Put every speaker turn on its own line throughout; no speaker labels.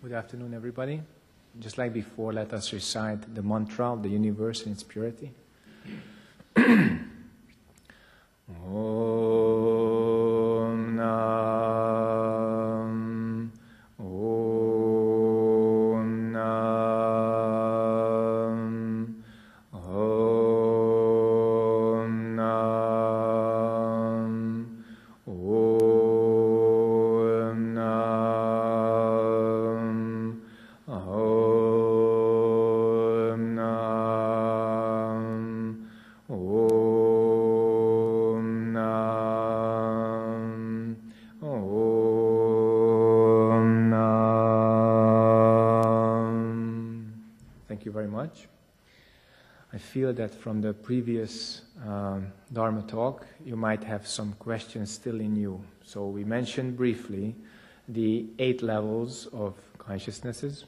Good afternoon, everybody. Just like before, let us recite the mantra of the universe in its purity. Om Nam, Om Nam, Om Nam, Om Nam, Om Nam, Om Nam, Om Nam. Thank you very much. I feel that from the previous Dharma talk, you might have some questions still in you. So we mentioned briefly the 8 levels of consciousnesses.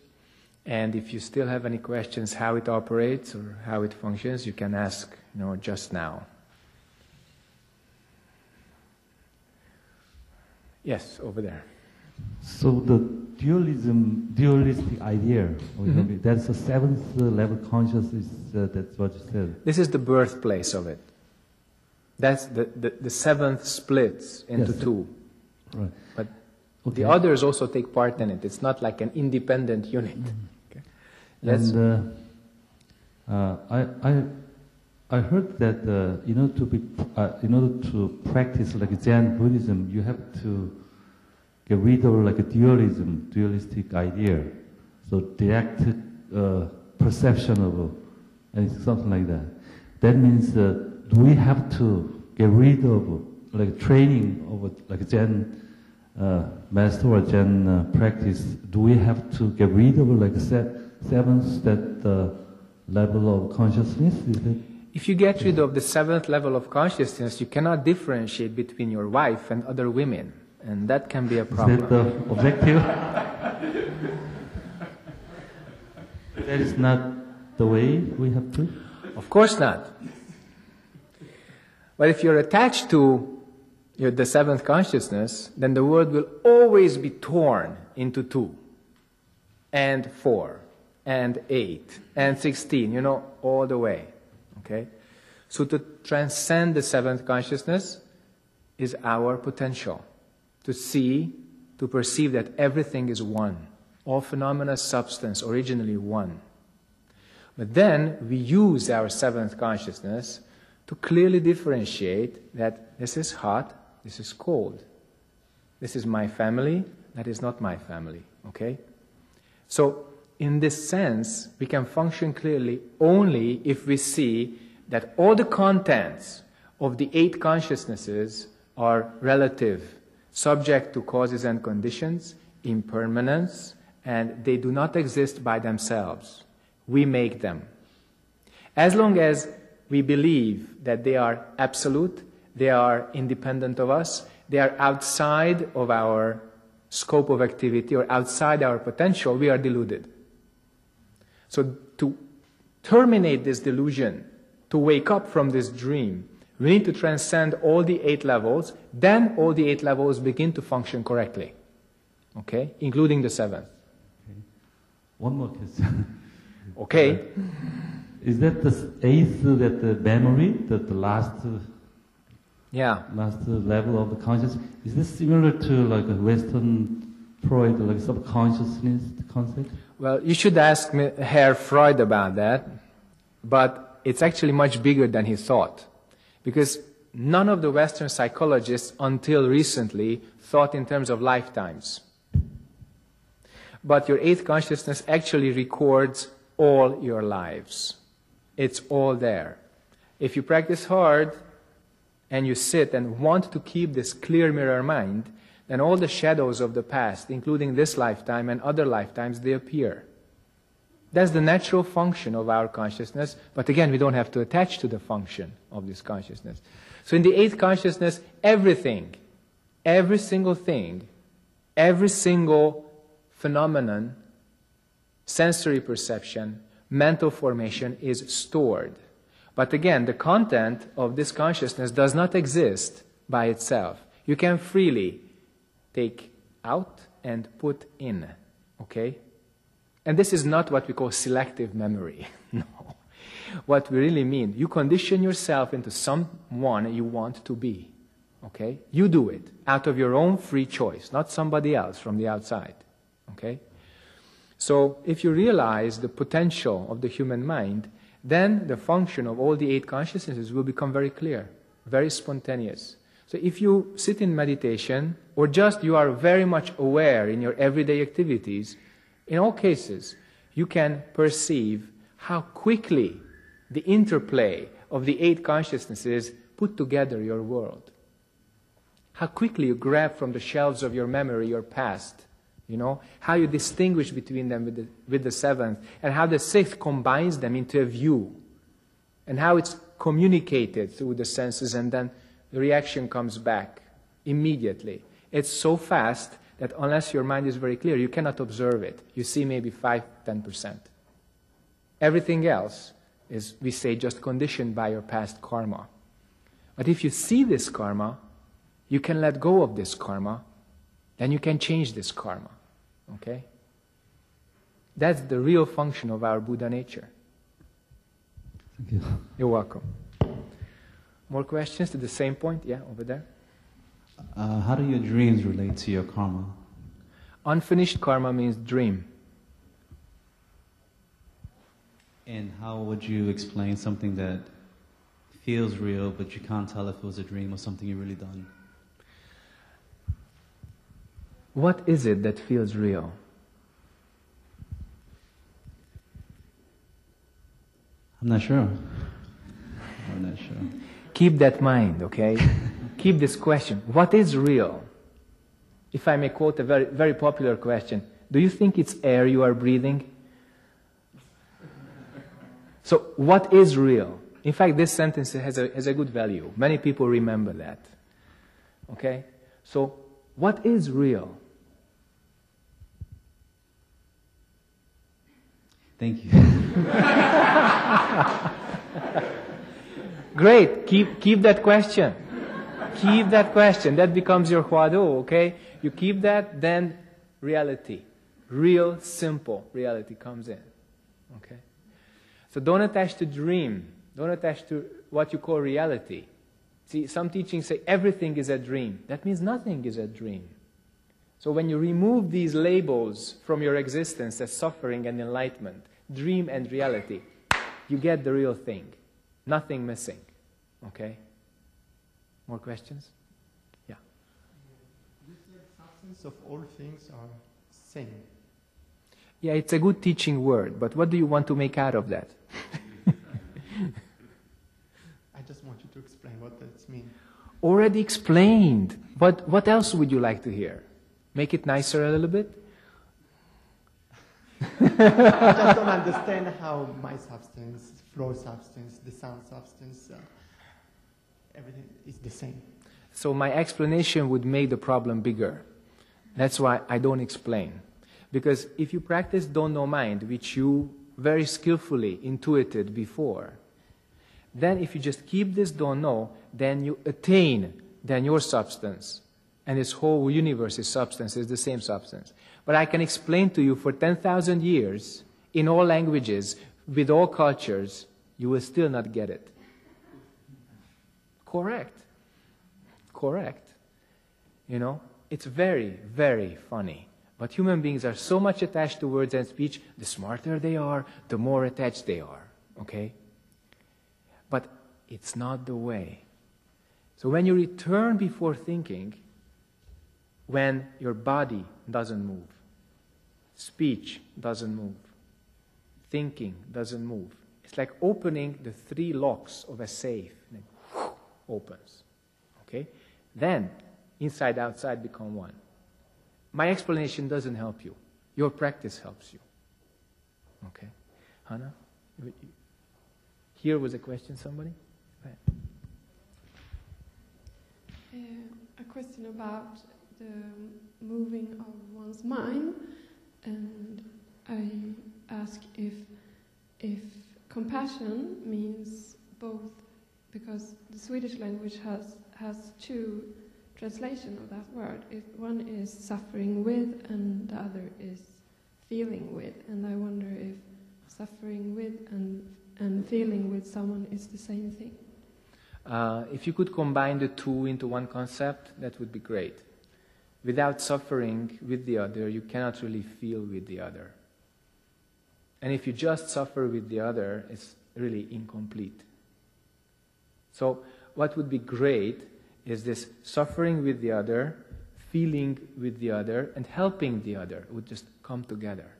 And if you still have any questions how it operates or how it functions, you can ask, just now. Yes, over there.
So the dualistic idea, that's the 7th level consciousness, that's what you said.
This is the birthplace of it. That's the 7th splits into 2.
Right.
But the others also take part in it. It's not like an independent unit. Okay.
And I heard that in order to practice like Zen Buddhism, you have to get rid of like a dualistic idea. So direct perception of and something like that. That means do we have to get rid of like training of like Zen master or Zen practice? Do we have to get rid of like 7th level of consciousness? Is it?
If you get rid of the 7th level of consciousness, you cannot differentiate between your wife and other women. And that can be a problem.
Is that the objective? That is not the way we have to?
Of course not. But if you're attached to the 7th consciousness, then the world will always be torn into 2, and 4, and 8, and 16, all the way. Okay? So to transcend the 7th consciousness is our potential. To see, to perceive that everything is one. All phenomena, substance, originally one. But then we use our 7th consciousness to clearly differentiate that this is hot, this is cold. This is my family, that is not my family. Okay? So, in this sense, we can function clearly only if we see that all the contents of the 8 consciousnesses are relative, subject to causes and conditions, impermanence, and they do not exist by themselves. We make them. As long as we believe that they are absolute, they are independent of us, they are outside of our scope of activity or outside our potential, we are deluded. So to terminate this delusion, to wake up from this dream, we need to transcend all the 8 levels, then all the 8 levels begin to function correctly. Okay? Including the 7th.
Okay. One more question.
Okay.
Is that the 8th, that the memory, that the last level of the consciousness? Is this similar to like a Western Freud, like subconsciousness concept?
Well, you should ask Herr Freud about that, but it's actually much bigger than he thought. Because none of the Western psychologists until recently thought in terms of lifetimes. But your 8th consciousness actually records all your lives. It's all there. If you practice hard and you sit and want to keep this clear mirror mind, then all the shadows of the past, including this lifetime and other lifetimes, they appear. That's the natural function of our consciousness, but again, we don't have to attach to the function of this consciousness. So in the 8th consciousness, everything, every single thing, every single phenomenon, sensory perception, mental formation is stored. But again, the content of this consciousness does not exist by itself. You can freely take out and put in. Okay? And this is not what we call selective memory. No. What we really mean, you condition yourself into someone you want to be. Okay? You do it out of your own free choice, not somebody else from the outside. Okay? So if you realize the potential of the human mind, then the function of all the 8 consciousnesses will become very clear, very spontaneous. So if you sit in meditation, or just you are very much aware in your everyday activities, in all cases, you can perceive how quickly the interplay of the 8 consciousnesses put together your world. How quickly you grab from the shelves of your memory your past. You know, how you distinguish between them with the 7th, and how the 6th combines them into a view, and how it's communicated through the senses, and then the reaction comes back immediately. It's so fast that unless your mind is very clear, you cannot observe it. You see maybe 5-10%. Everything else is, we say, just conditioned by your past karma. But if you see this karma, you can let go of this karma, then you can change this karma. Okay? That's the real function of our Buddha nature.
Thank you.
You're welcome. More questions to the same point? Yeah, over there.
How do your dreams relate to your karma?
Unfinished karma means dream.
And how would you explain something that feels real, but you can't tell if it was a dream or something you really done?
What is it that feels real?
I'm not sure. I'm not sure.
Keep that mind, okay? Keep this question. What is real? If I may quote a very, very popular question, do you think it's air you are breathing? So, what is real? In fact, this sentence has a good value. Many people remember that. Okay? So, what is real?
Thank you.
Great. Keep that question. Keep that question. That becomes your Hwa Do, okay? You keep that, then reality. Real, simple reality comes in. Okay? So don't attach to dream. Don't attach to what you call reality. See, some teachings say everything is a dream. That means nothing is a dream. So when you remove these labels from your existence as suffering and enlightenment, dream and reality, you get the real thing. Nothing missing. Okay? More questions? Yeah.
You said substance of all things are same.
Yeah, it's a good teaching word, but what do you want to make out of that?
I just want you to explain what that means.
Already explained. What else would you like to hear? Make it nicer a little bit?
I just don't understand how my substance, floor substance, the sound substance, everything is the same.
So my explanation would make the problem bigger. That's why I don't explain. Because if you practice don't know mind, which you very skillfully intuited before, then if you just keep this don't know, then you attain then your substance. And this whole universe is substance, is the same substance. But I can explain to you for 10,000 years, in all languages, with all cultures, you will still not get it. Correct. Correct. You know, it's very, very funny. But human beings are so much attached to words and speech, the smarter they are, the more attached they are. Okay? But it's not the way. So when you return before thinking, when your body doesn't move, speech doesn't move, thinking doesn't move, it's like opening the 3 locks of a safe. And it opens. Okay? Then, inside, outside become one. My explanation doesn't help you. Your practice helps you. Okay? Hannah? Here was a question, somebody? Go ahead.
A question about the moving of one's mind, and I ask if compassion means both, because the Swedish language has 2 translations of that word. One is suffering with, and the other is feeling with, and I wonder if suffering with and feeling with someone is the same thing.
If you could combine the two into one concept, that would be great. Without suffering with the other, you cannot really feel with the other. And if you just suffer with the other, it's really incomplete. So what would be great is this suffering with the other, feeling with the other, and helping the other would just come together.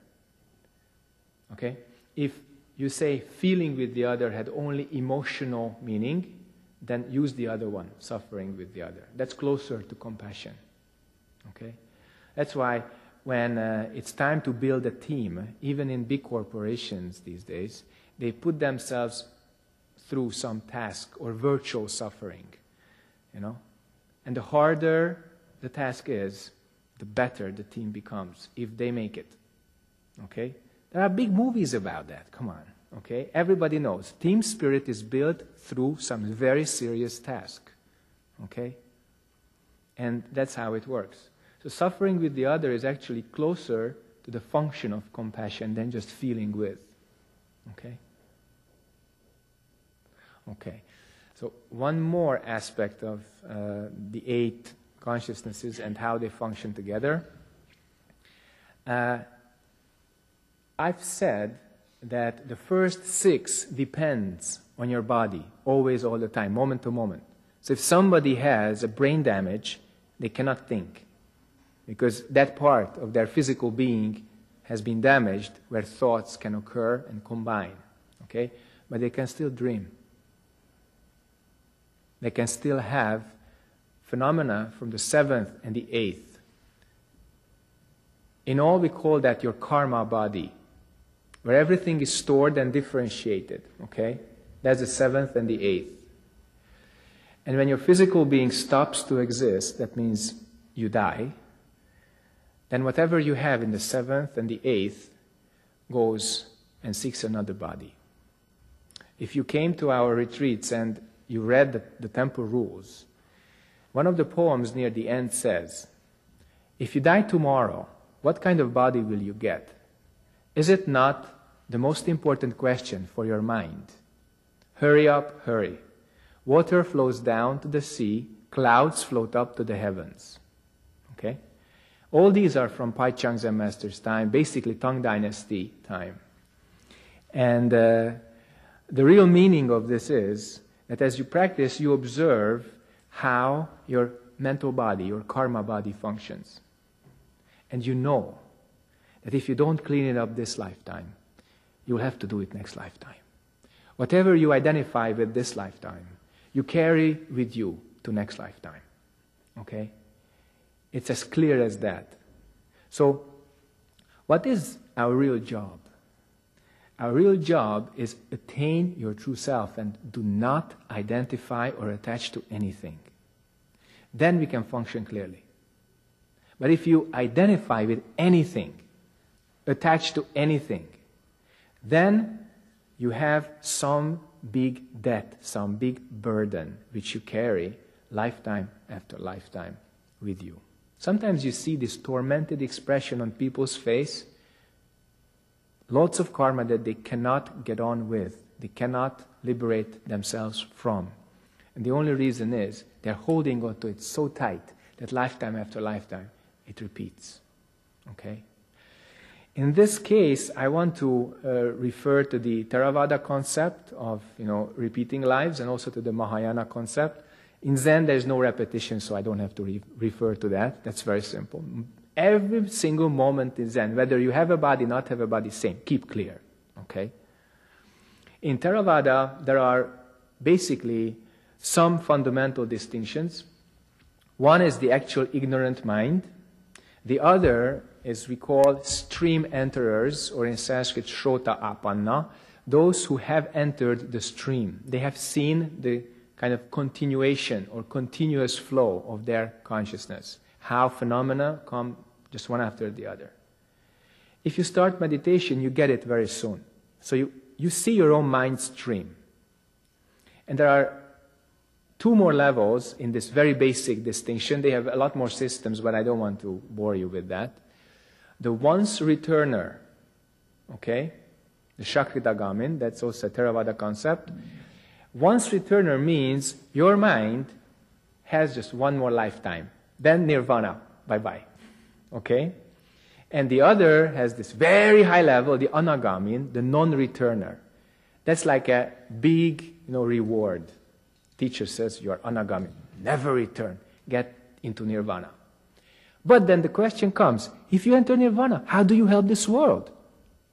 Okay? If you say feeling with the other had only emotional meaning, then use the other one, suffering with the other. That's closer to compassion. Okay? That's why when it's time to build a team, even in big corporations these days, they put themselves through some task or virtual suffering, you know? And the harder the task is, the better the team becomes, if they make it. Okay? There are big movies about that, come on. Okay? Everybody knows. Team spirit is built through some very serious task. Okay? And that's how it works. So suffering with the other is actually closer to the function of compassion than just feeling with. Okay? Okay. So one more aspect of the 8 consciousnesses and how they function together. I've said that the first 6 depends on your body, always, all the time, moment to moment. So if somebody has a brain damage, they cannot think, because that part of their physical being has been damaged where thoughts can occur and combine. Okay? But they can still dream. They can still have phenomena from the 7th and the 8th. In all, we call that your karma body, where everything is stored and differentiated. Okay? That's the 7th and the 8th. And when your physical being stops to exist, that means you die, then whatever you have in the 7th and the 8th goes and seeks another body. If you came to our retreats and you read the temple rules, one of the poems near the end says, if you die tomorrow, what kind of body will you get? Is it not the most important question for your mind? Hurry up, hurry. Water flows down to the sea, clouds float up to the heavens. Okay? All these are from Pai Chang Zen Master's time, basically Tang Dynasty time. And the real meaning of this is that as you practice, you observe how your mental body, your karma body functions. And you know that if you don't clean it up this lifetime, you'll have to do it next lifetime. Whatever you identify with this lifetime, you carry with you to next lifetime. Okay? It's as clear as that. So, what is our real job? Our real job is attain your true self and do not identify or attach to anything. Then we can function clearly. But if you identify with anything, attach to anything, then you have some big debt, some big burden which you carry lifetime after lifetime with you. Sometimes you see this tormented expression on people's face, lots of karma that they cannot get on with, they cannot liberate themselves from. And the only reason is they're holding on to it so tight that lifetime after lifetime it repeats. Okay? In this case, I want to refer to the Theravada concept of, repeating lives, and also to the Mahayana concept. In Zen, there's no repetition, so I don't have to refer to that. That's very simple. Every single moment in Zen, whether you have a body, not have a body, same. Keep clear. Okay? In Theravada, there are basically some fundamental distinctions. One is the actual ignorant mind. The other is we call stream enterers, or in Sanskrit, Shrota Apanna, those who have entered the stream. They have seen the kind of continuation or continuous flow of their consciousness, how phenomena come just one after the other. If you start meditation, you get it very soon. So you see your own mind stream. And there are 2 more levels in this very basic distinction. They have a lot more systems, but I don't want to bore you with that. The once returner, okay? The Shakritagamin, that's also a Theravada concept. Once returner means your mind has just one more lifetime. Then nirvana, bye-bye. Okay? And the other has this very high level, the Anagamin, the non-returner. That's like a big, reward. Teacher says you are Anagamin. Never return. Get into nirvana. But then the question comes, if you enter nirvana, how do you help this world?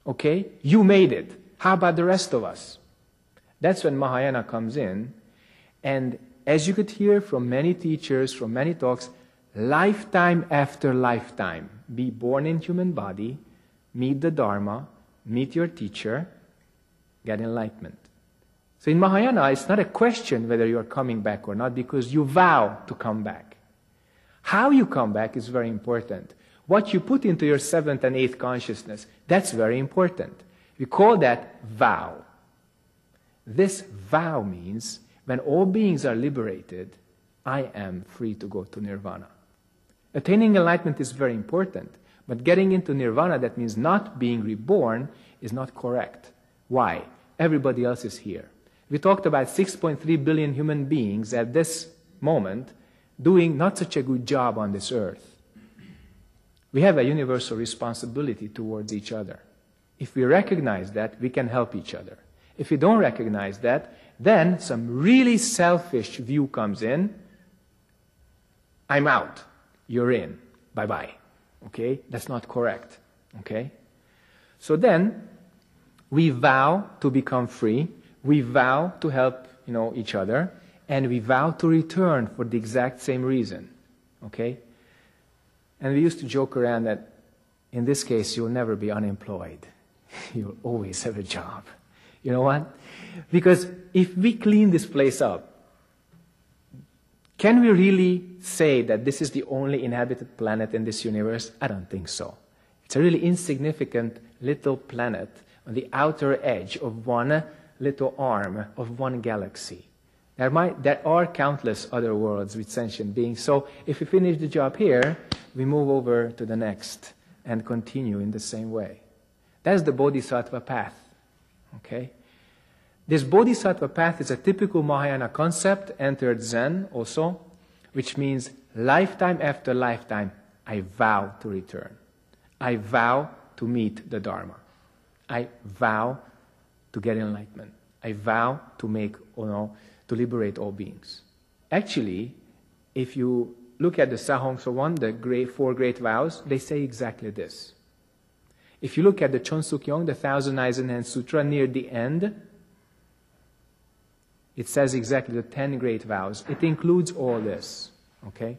Okay? You made it. How about the rest of us? That's when Mahayana comes in. And as you could hear from many teachers, from many talks, lifetime after lifetime, be born in human body, meet the Dharma, meet your teacher, get enlightenment. So in Mahayana, it's not a question whether you're coming back or not, because you vow to come back. How you come back is very important. What you put into your seventh and eighth consciousness, that's very important. We call that vow. This vow means, when all beings are liberated, I am free to go to nirvana. Attaining enlightenment is very important, but getting into nirvana, that means not being reborn, is not correct. Why? Everybody else is here. We talked about 6.3 billion human beings at this moment doing not such a good job on this earth. We have a universal responsibility towards each other. If we recognize that, we can help each other. If we don't recognize that, then some really selfish view comes in. I'm out. You're in. Bye-bye. Okay? That's not correct. Okay? So then, we vow to become free. We vow to help, each other. And we vow to return for the exact same reason. Okay? And we used to joke around that, in this case, you'll never be unemployed. You'll always have a job. You know what? Because if we clean this place up, can we really say that this is the only inhabited planet in this universe? I don't think so. It's a really insignificant little planet on the outer edge of one little arm of one galaxy. There are countless other worlds with sentient beings. So if we finish the job here, we move over to the next and continue in the same way. That's the Bodhisattva path. Okay? This Bodhisattva path is a typical Mahayana concept, entered Zen also, which means lifetime after lifetime, I vow to return. I vow to meet the Dharma. I vow to get enlightenment. I vow to to liberate all beings. Actually, if you look at the Sahong One, the four great vows, they say exactly this. If you look at the Chonsukyong, the Thousand Eyes and Hands Sutra, near the end, it says exactly the 10 great vows. It includes all this. Okay?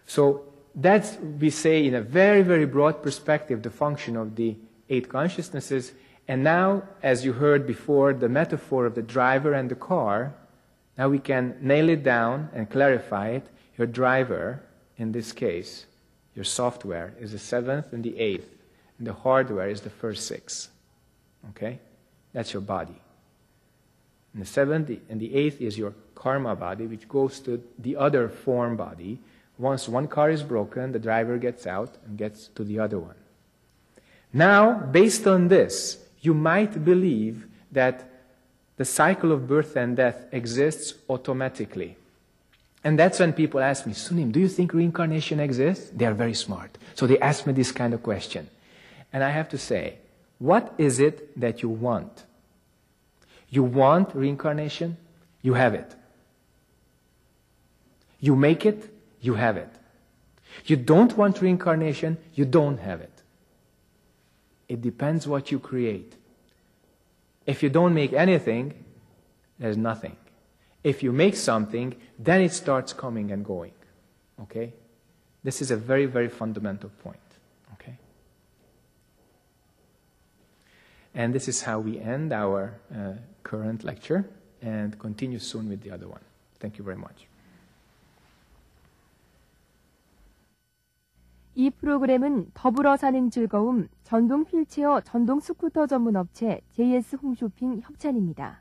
So that's, we say, in a very, very broad perspective, the function of the 8 consciousnesses. And now, as you heard before, the metaphor of the driver and the car, now we can nail it down and clarify it. Your driver, in this case, your software, is the 7th and the 8th. And the hardware is the first 6. Okay? That's your body. And the 7th and the 8th is your karma body, which goes to the other form body. Once one car is broken, the driver gets out and gets to the other one. Now, based on this, you might believe that the cycle of birth and death exists automatically. And that's when people ask me, Sunim, do you think reincarnation exists? They are very smart. So they ask me this kind of question. And I have to say, what is it that you want? You want reincarnation? You have it. You make it? You have it. You don't want reincarnation? You don't have it. It depends what you create. If you don't make anything, there's nothing. If you make something, then it starts coming and going. Okay? This is a very, very fundamental point. Okay? And this is how we end our current lecture and continue soon with the other one. Thank you very much.
이 프로그램은 더불어 사는 즐거움 전동 휠체어 전동 스쿠터 전문 업체 JS 홈쇼핑 협찬입니다.